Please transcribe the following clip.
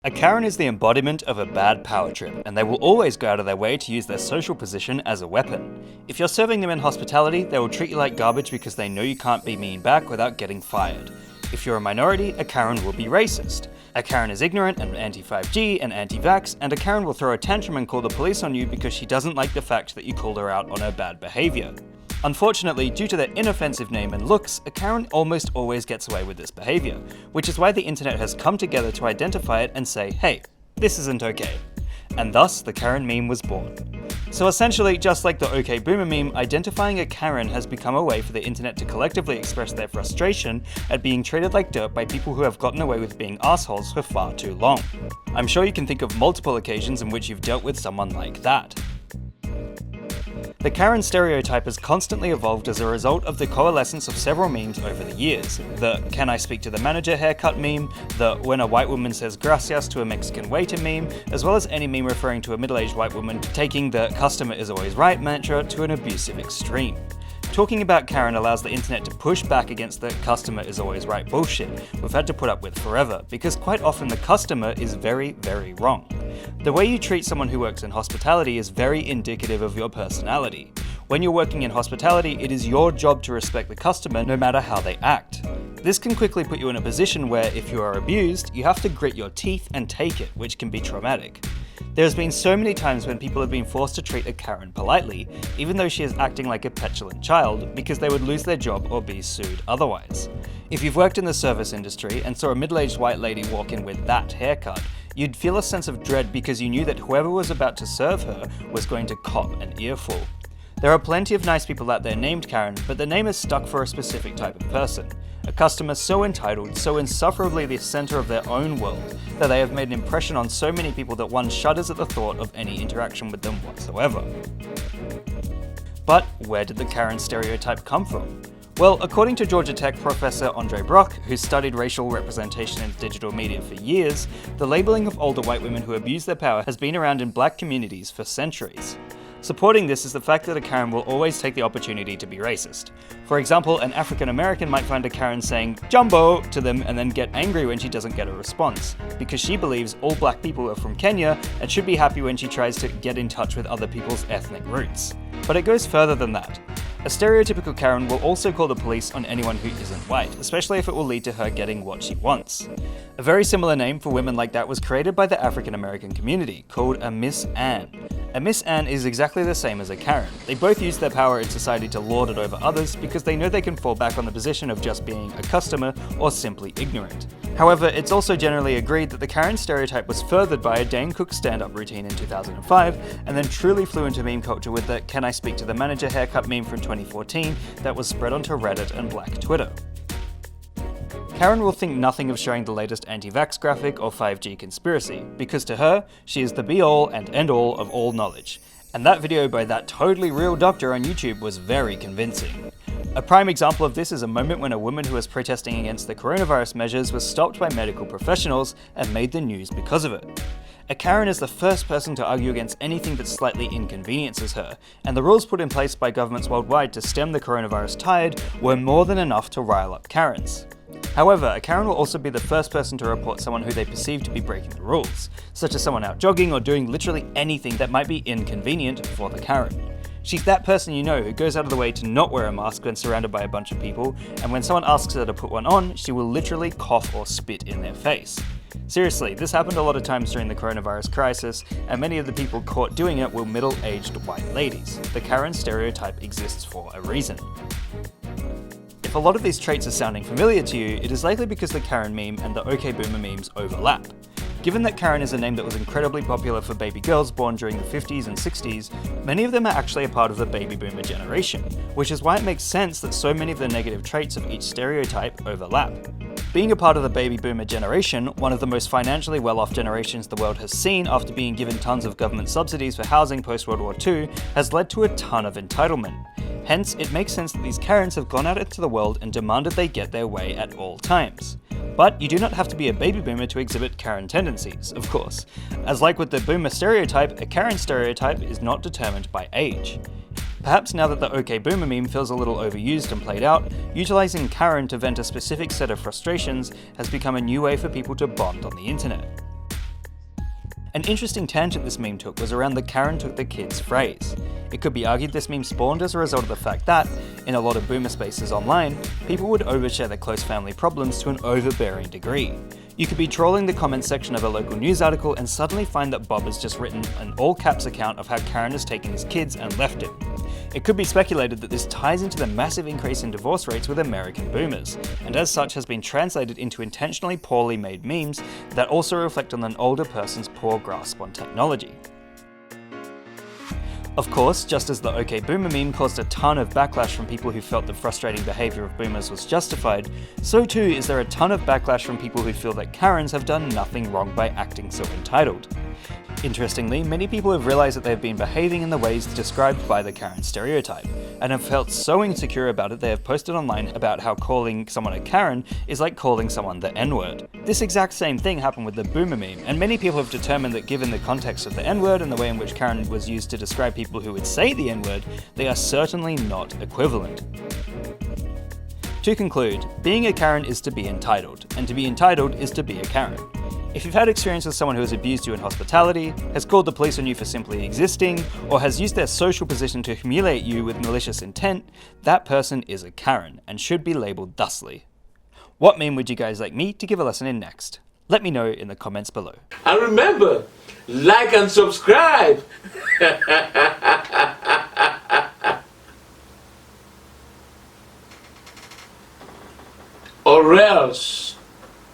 A Karen is the embodiment of a bad power trip, and they will always go out of their way to use their social position as a weapon. If you're serving them in hospitality, they will treat you like garbage because they know you can't be mean back without getting fired. If you're a minority, a Karen will be racist. A Karen is ignorant and anti-5G and anti-vax, and a Karen will throw a tantrum and call the police on you because she doesn't like the fact that you called her out on her bad behaviour. Unfortunately, due to their inoffensive name and looks, a Karen almost always gets away with this behaviour, which is why the internet has come together to identify it and say, hey, this isn't okay. And thus, the Karen meme was born. So essentially, just like the OK Boomer meme, identifying a Karen has become a way for the internet to collectively express their frustration at being treated like dirt by people who have gotten away with being assholes for far too long. I'm sure you can think of multiple occasions in which you've dealt with someone like that. The Karen stereotype has constantly evolved as a result of the coalescence of several memes over the years. The "Can I speak to the manager" haircut meme, the "When a white woman says gracias to a Mexican waiter" meme, as well as any meme referring to a middle-aged white woman taking the "customer is always right" mantra to an abusive extreme. Talking about Karen allows the internet to push back against the "customer is always right" bullshit we've had to put up with forever, because quite often the customer is very, very wrong. The way you treat someone who works in hospitality is very indicative of your personality. When you're working in hospitality, it is your job to respect the customer no matter how they act. This can quickly put you in a position where, if you are abused, you have to grit your teeth and take it, which can be traumatic. There's been so many times when people have been forced to treat a Karen politely, even though she is acting like a petulant child, because they would lose their job or be sued otherwise. If you've worked in the service industry and saw a middle-aged white lady walk in with that haircut, you'd feel a sense of dread because you knew that whoever was about to serve her was going to cop an earful. There are plenty of nice people out there named Karen, but the name is stuck for a specific type of person. A customer so entitled, so insufferably the center of their own world, that they have made an impression on so many people that one shudders at the thought of any interaction with them whatsoever. But where did the Karen stereotype come from? Well, according to Georgia Tech professor Andre Brock, who studied racial representation in digital media for years, the labeling of older white women who abuse their power has been around in black communities for centuries. Supporting this is the fact that a Karen will always take the opportunity to be racist. For example, an African American might find a Karen saying "Jumbo" to them and then get angry when she doesn't get a response, because she believes all black people are from Kenya and should be happy when she tries to get in touch with other people's ethnic roots. But it goes further than that. A stereotypical Karen will also call the police on anyone who isn't white, especially if it will lead to her getting what she wants. A very similar name for women like that was created by the African American community, called a Miss Anne. A Miss Anne is exactly the same as a Karen. They both use their power in society to lord it over others because they know they can fall back on the position of just being a customer or simply ignorant. However, it's also generally agreed that the Karen stereotype was furthered by a Dane Cook stand-up routine in 2005, and then truly flew into meme culture with the "Can I speak to the manager" haircut meme from 2014 that was spread onto Reddit and Black Twitter. Karen will think nothing of showing the latest anti-vax graphic or 5G conspiracy, because to her, she is the be-all and end-all of all knowledge. And that video by that totally real doctor on YouTube was very convincing. A prime example of this is a moment when a woman who was protesting against the coronavirus measures was stopped by medical professionals and made the news because of it. A Karen is the first person to argue against anything that slightly inconveniences her, and the rules put in place by governments worldwide to stem the coronavirus tide were more than enough to rile up Karens. However, a Karen will also be the first person to report someone who they perceive to be breaking the rules, such as someone out jogging or doing literally anything that might be inconvenient for the Karen. She's that person you know who goes out of the way to not wear a mask when surrounded by a bunch of people, and when someone asks her to put one on, she will literally cough or spit in their face. Seriously, this happened a lot of times during the coronavirus crisis, and many of the people caught doing it were middle-aged white ladies. The Karen stereotype exists for a reason. If a lot of these traits are sounding familiar to you, it is likely because the Karen meme and the OK Boomer memes overlap. Given that Karen is a name that was incredibly popular for baby girls born during the 50s and 60s, many of them are actually a part of the baby boomer generation, which is why it makes sense that so many of the negative traits of each stereotype overlap. Being a part of the baby boomer generation, one of the most financially well-off generations the world has seen after being given tons of government subsidies for housing post-World War II, has led to a ton of entitlement. Hence, it makes sense that these Karens have gone out into the world and demanded they get their way at all times. But you do not have to be a baby boomer to exhibit Karen tendencies, of course. As like with the boomer stereotype, a Karen stereotype is not determined by age. Perhaps now that the OK Boomer meme feels a little overused and played out, utilising Karen to vent a specific set of frustrations has become a new way for people to bond on the internet. An interesting tangent this meme took was around the Karen took the kids phrase. It could be argued this meme spawned as a result of the fact that, in a lot of boomer spaces online, people would overshare their close family problems to an overbearing degree. You could be trolling the comments section of a local news article and suddenly find that Bob has just written an all-caps account of how Karen has taken his kids and left him. It could be speculated that this ties into the massive increase in divorce rates with American boomers, and as such has been translated into intentionally poorly made memes that also reflect on an older person's poor grasp on technology. Of course, just as the OK Boomer meme caused a ton of backlash from people who felt the frustrating behaviour of boomers was justified, so too is there a ton of backlash from people who feel that Karens have done nothing wrong by acting so entitled. Interestingly, many people have realised that they have been behaving in the ways described by the Karen stereotype, and have felt so insecure about it they have posted online about how calling someone a Karen is like calling someone the N-word. This exact same thing happened with the Boomer meme, and many people have determined that given the context of the N-word and the way in which Karen was used to describe people who would say the N-word, they are certainly not equivalent. To conclude, being a Karen is to be entitled, and to be entitled is to be a Karen. If you've had experience with someone who has abused you in hospitality, has called the police on you for simply existing, or has used their social position to humiliate you with malicious intent, that person is a Karen, and should be labelled thusly. What meme would you guys like me to give a lesson in next? Let me know in the comments below. And remember, like and subscribe! Or else.